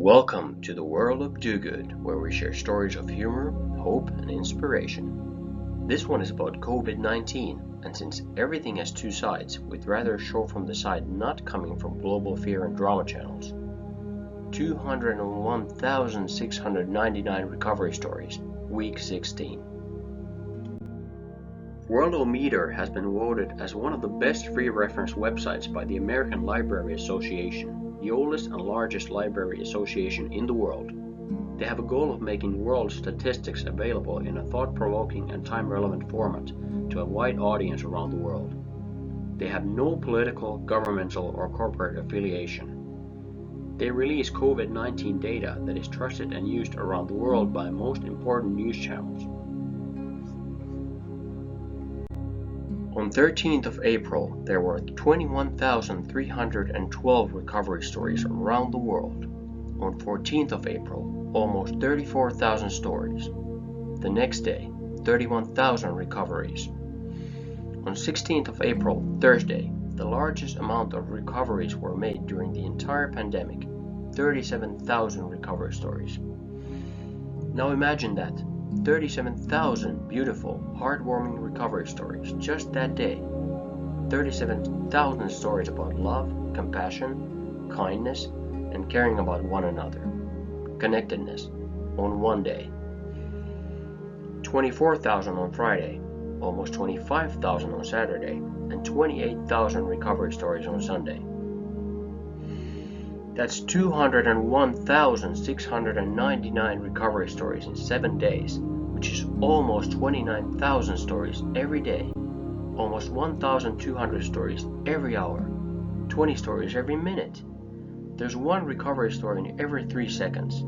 Welcome to the world of Do Good, where we share stories of humor, hope, and inspiration. This one is about COVID-19, and since everything has two sides, we'd rather show from the side not coming from global fear and drama channels. 201,699 recovery stories, week 16. Worldometer has been voted as one of the best free reference websites by the American Library Association, the oldest and largest library association in the world. They have a goal of making world statistics available in a thought-provoking and time-relevant format to a wide audience around the world. They have no political, governmental, or corporate affiliation. They release COVID-19 data that is trusted and used around the world by most important news channels. On 13th of April, there were 21,312 recovery stories around the world. On 14th of April, almost 34,000 stories. The next day, 31,000 recoveries. On 16th of April, Thursday, the largest amount of recoveries were made during the entire pandemic, 37,000 recovery stories. Now imagine that. 37,000 beautiful, heartwarming recovery stories just that day. 37,000 stories about love, compassion, kindness, and caring about one another. Connectedness on one day. 24,000 on Friday, almost 25,000 on Saturday, and 28,000 recovery stories on Sunday. That's 201,699 recovery stories in 7 days, which is almost 29,000 stories every day, almost 1,200 stories every hour, 20 stories every minute. There's one recovery story in every 3 seconds.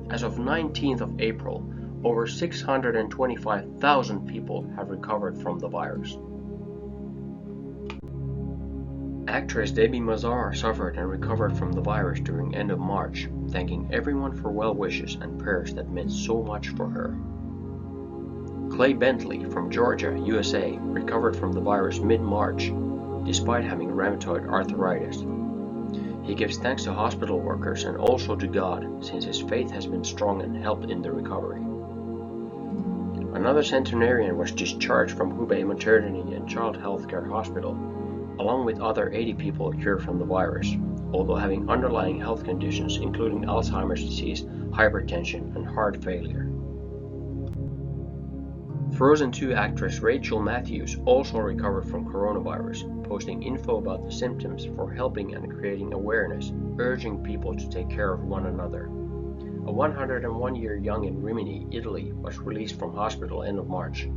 As of 19th of April, over 625,000 people have recovered from the virus. Actress Debbie Mazar suffered and recovered from the virus during end of March, thanking everyone for well wishes and prayers that meant so much for her. Clay Bentley from Georgia, USA, recovered from the virus mid-March, despite having rheumatoid arthritis. He gives thanks to hospital workers and also to God, since his faith has been strong and helped in the recovery. Another centenarian was discharged from Hubei Maternity and Child Health Care Hospital, along with other 80 people cured from the virus, although having underlying health conditions including Alzheimer's disease, hypertension, and heart failure. Frozen 2 actress Rachel Matthews also recovered from coronavirus, posting info about the symptoms for helping and creating awareness, urging people to take care of one another. A 101-year young in Rimini, Italy, was released from hospital end of March.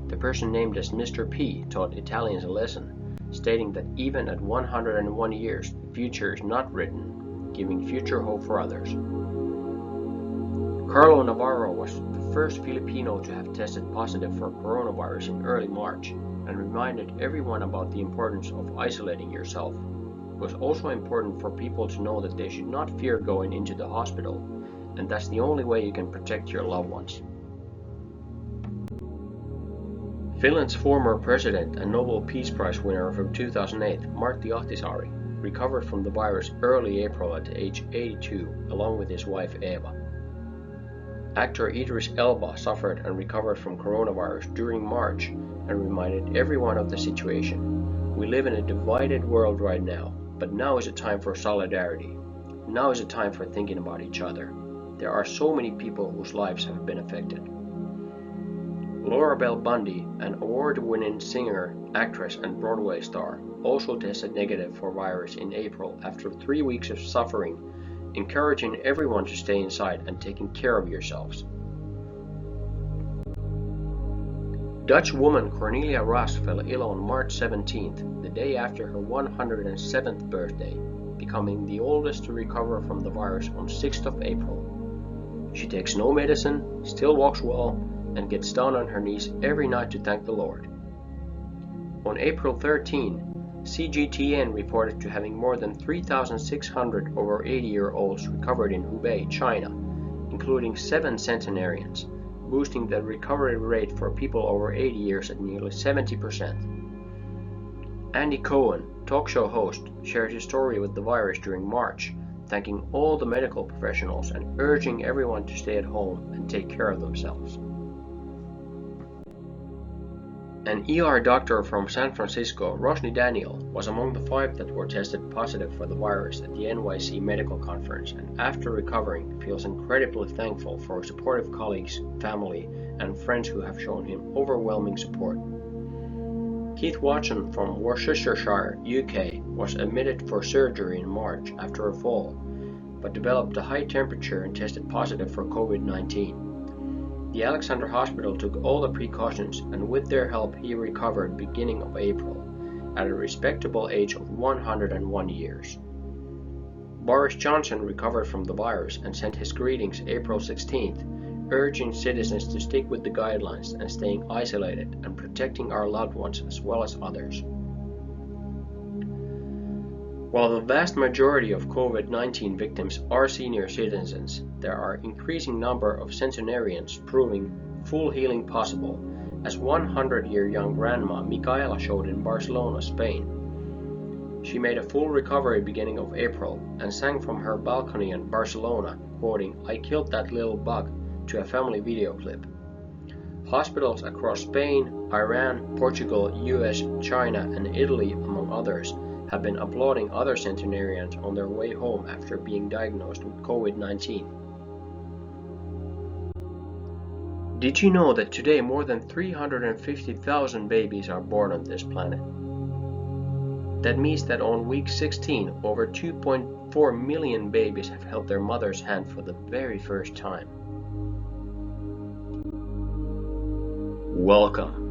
The person named as Mr. P taught Italians a lesson, stating that even at 101 years, the future is not written, giving future hope for others. Carlo Navarro was the first Filipino to have tested positive for coronavirus in early March and reminded everyone about the importance of isolating yourself. It was also important for people to know that they should not fear going into the hospital, and that's the only way you can protect your loved ones. Finland's former president and Nobel Peace Prize winner from 2008, Martti Ahtisaari, recovered from the virus early April at age 82, along with his wife Eva. Actor Idris Elba suffered and recovered from coronavirus during March and reminded everyone of the situation. We live in a divided world right now, but now is a time for solidarity. Now is a time for thinking about each other. There are so many people whose lives have been affected. Laura Bell Bundy, an award-winning singer, actress, and Broadway star, also tested negative for virus in April after 3 weeks of suffering, encouraging everyone to stay inside and taking care of yourselves. Dutch woman Cornelia Ras fell ill on March 17th, the day after her 107th birthday, becoming the oldest to recover from the virus on 6th of April. She takes no medicine, still walks well, and gets down on her knees every night to thank the Lord. On April 13, CGTN reported to having more than 3,600 over 80-year-olds recovered in Hubei, China, including 7 centenarians, boosting the recovery rate for people over 80 years at nearly 70%. Andy Cohen, talk show host, shared his story with the virus during March, thanking all the medical professionals and urging everyone to stay at home and take care of themselves. An ER doctor from San Francisco, Rosny Daniel, was among the 5 that were tested positive for the virus at the NYC Medical Conference, and after recovering feels incredibly thankful for supportive colleagues, family, and friends who have shown him overwhelming support. Keith Watson from Worcestershire, UK, was admitted for surgery in March after a fall, but developed a high temperature and tested positive for COVID-19. The Alexander Hospital took all the precautions, and with their help he recovered beginning of April, at a respectable age of 101 years. Boris Johnson recovered from the virus and sent his greetings April 16th, urging citizens to stick with the guidelines and staying isolated and protecting our loved ones as well as others. While the vast majority of COVID-19 victims are senior citizens, there are an increasing number of centenarians proving full healing possible, as 100-year-young grandma Micaela showed in Barcelona, Spain. She made a full recovery beginning of April and sang from her balcony in Barcelona, quoting, "I killed that little bug," to a family video clip. Hospitals across Spain, Iran, Portugal, US, China, and Italy, among others, have been applauding other centenarians on their way home after being diagnosed with COVID-19. Did you know that today more than 350,000 babies are born on this planet? That means that on week 16, over 2.4 million babies have held their mother's hand for the very first time. Welcome